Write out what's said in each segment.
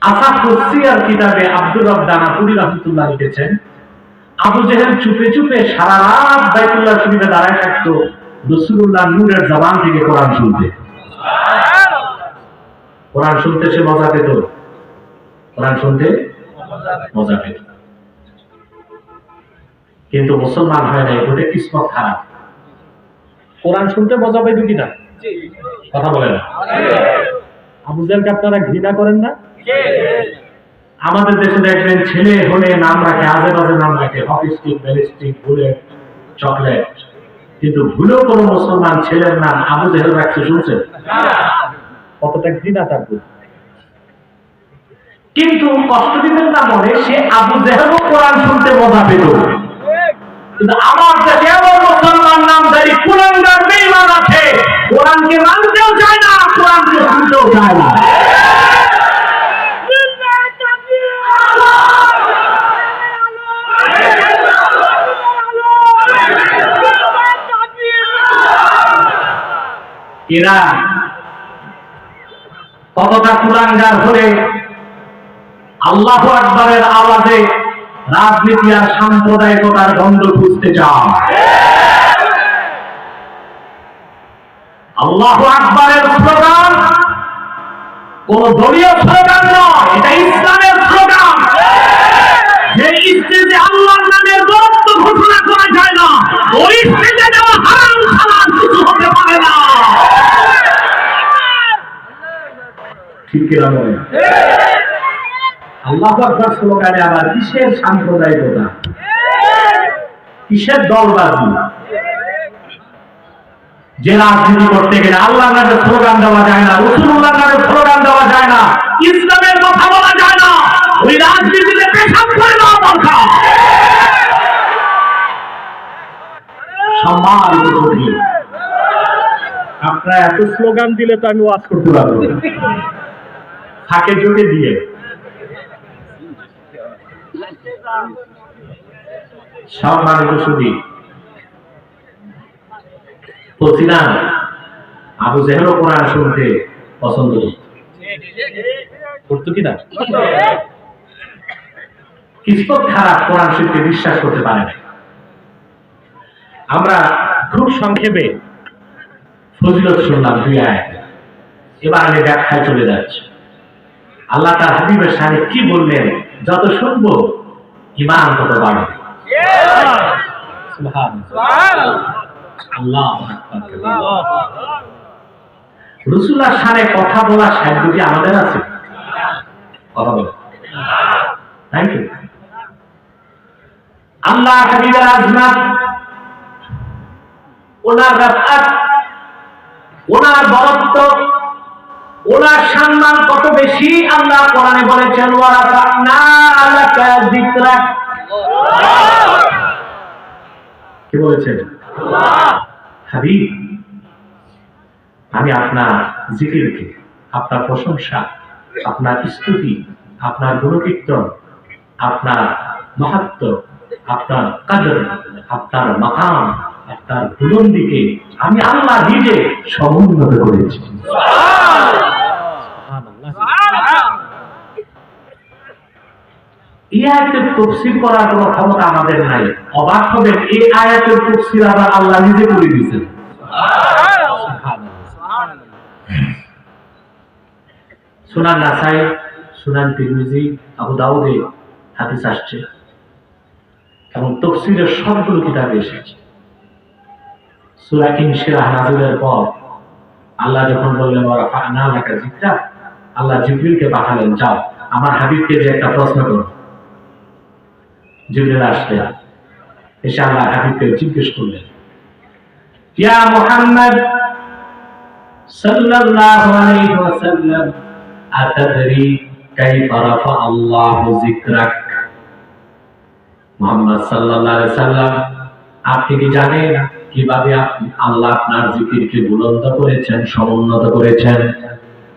আসাফুস সিয়ার কিতাবে আব্দুর রব দানাপুরি রাহমাতুল্লাহ লিখেছেন, আবু জেহেল চুপে চুপে সারা রাত বাইতুল্লাহ শরীফে দাঁড়ায় থাকতো রাসূলুল্লাহ নূরের জবান থেকে কোরআন শুনতে। কোরআন শুনতে সে মজা পেত, কোরআন শুনতে মজা পেত। কিন্তু মুসলমান হয় না, এটা কিসমত খারাপ। কোরআন শুনতে মজা পাইতো কিনা কথা বলে না। আবু জেহেলকে আপনারা ঘৃণা করেন না? আমাদের দেশে দেখবেন ছেলে হলে নাম রাখে, আজে বাজে নাম রাখে, hockey stick, ballistic, bullet, chocolate, কিন্তু ভুলেও কোনো মুসলমান ছেলের নাম আবু জেহেল রাখছে শুনছেন? কতটা ঘৃণা তার প্রতি। কিন্তু কষ্ট দিবেন না মনে, সে আবু জেহেলও কোরআন শুনতে মজা পেত। কিন্তু আমার দেশে এমন মুসলমান নামধারী কুলাঙ্গার বেঈমান আছে, কোরআনকে মানতেও চায় না, কোরআনকে শুনতেও চায় না। এরা কতটা কুলাঙ্গার হলে আল্লাহু আকবারের আওয়াজে রাজনীতি আর সাম্প্রদায়িকতার গন্ধ খুঁজতে চায়। আল্লাহু আকবারের স্লোগান কোন দলীয় স্লোগান নয়, এটা ইসলামের স্লোগান। যে স্টেজে আল্লাহর নামের বরত্ব ঘোষণা করা যায় না, ওই স্টেজে দেওয়া হারাম হালাল কিছু হতে পারে না। ঠিক কিনা বলেন? আল্লাহু আকবার স্লোগানে আবার কিসের সাম্প্রদায়িকতা, কিসের দলবাজি? যে রাজনীতি করতে গেলে আল্লাহর নামে স্লোগান দেওয়া যায় না, রাসূলুল্লাহর নামে স্লোগান দেওয়া যায় না, ইসলামের কথা বলা যায় না, ওই রাজনীতিতে পেশাব করে দেওয়া দরকার। সম্মানিত সুধী, আপনারা এত স্লোগান দিলে তো আমি ওয়াজ করতে পারবো না, ফাঁকে জোটে দিয়ে। সম্মানিত সুধী, বলছিলাম আবু জেহেলও কোরআন শুনতে পছন্দ করতো কিনা? কিসমত খারাপ, কোরআন শুনতে বিশ্বাস করতে পারে না। আমরা খুব সংক্ষেপে ফজিলত শুনলাম 2 আয়াত, এবার আমি ব্যাখ্যায় চলে যাচ্ছি। আল্লাহ তার হাবিবের শানে কি বললেন, যত শুনবো ঈমান তত বাড়বে। সুবহানাল্লাহ, আল্লাহু আকবার। রাসূলুল্লাহর শানে কথা বলার সাধ্য কি আমাদের আছে? কথা বলেন। Thank you. আল্লাহ হাবিবের আজমত, ওনার রাফাত, ওনার বরত্ব, ওনার সম্মান কত বেশি আল্লাহ কোরআনে বলেছেন, ওয়া রাফা'না লাকা যিকরাক। কি বলেছেন? হাবিব, আমি আপনার জিকিরকে, আপনার প্রশংসা, আপনার স্তুতি, আপনার গুণকীর্তন, আপনার মাহাত্ম্য, আপনার কদর, আপনার মাকাম, আপনার বুলন্দিকে আমি আল্লাহ নিজে সমুন্নত করেছি। এই আয়াতের তাফসীর করার কোনো ক্ষমতা আমাদের নাই। অবাক হবেন, এই আয়াতের তাফসীর আবার আল্লাহ নিজে করে দিয়েছেন। সুনান নাসাই, সুনান তিরমিজি, আবু দাউদে হাদিস আসছে এবং তাফসীরের সবগুলো কিতাবে এসেছে। সূরা ইনশিরাহ নাযিলের পর আল্লাহ যখন বললেন ওয়া রাফা'না লাকা যিকরাক, আল্লাহ জিবরিলকে পাঠালেন, যাও আমার হাবিবকে যে একটা প্রশ্ন করো। জিবরিল আসলেন, এসে আল্লাহ হাবিবকে জিজ্ঞেস করলেন, ইয়া মুহাম্মদ সাল্লাল্লাহু আলাইহি ওয়াসাল্লাম, আতাদরি কাইফা রাফা আল্লাহু যিকরাক? মুহাম্মদ সাল্লাল্লাহু আলাইহি ওয়াসাল্লাম, আপনি কি জানেন কিভাবে আল্লাহ আপনার জিকিরকে বুলন্দ করেছেন, সমুন্নত করেছেন?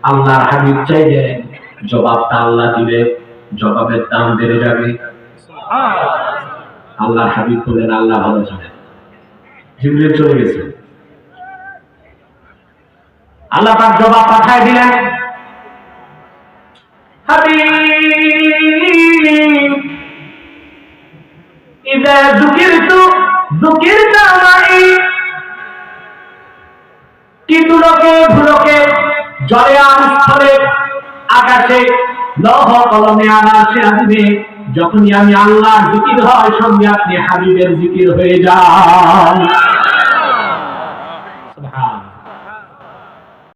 আল্লাহর হাবিব চাইলেন জবাবটা আল্লাহ দিলে জবাবের দাম বেড়ে যাবে। আল্লাহর হাবিব বললেন, আল্লাহ ভালো জানেন। জিবরিল চলে গেছে, আল্লাহ পাক জবাব পাঠায় দিলেন, হাবিব ইযা যুকিরতু যুকিরতা মাই, কিন্তু লোকে ভুলোকে জলে স্থলে আকাশে লৌহ কলমে আকাশে আসবে, যখনই আমি আল্লাহর জিকির হয় সঙ্গে আপনি হাবিবের জিকির হয়ে যান।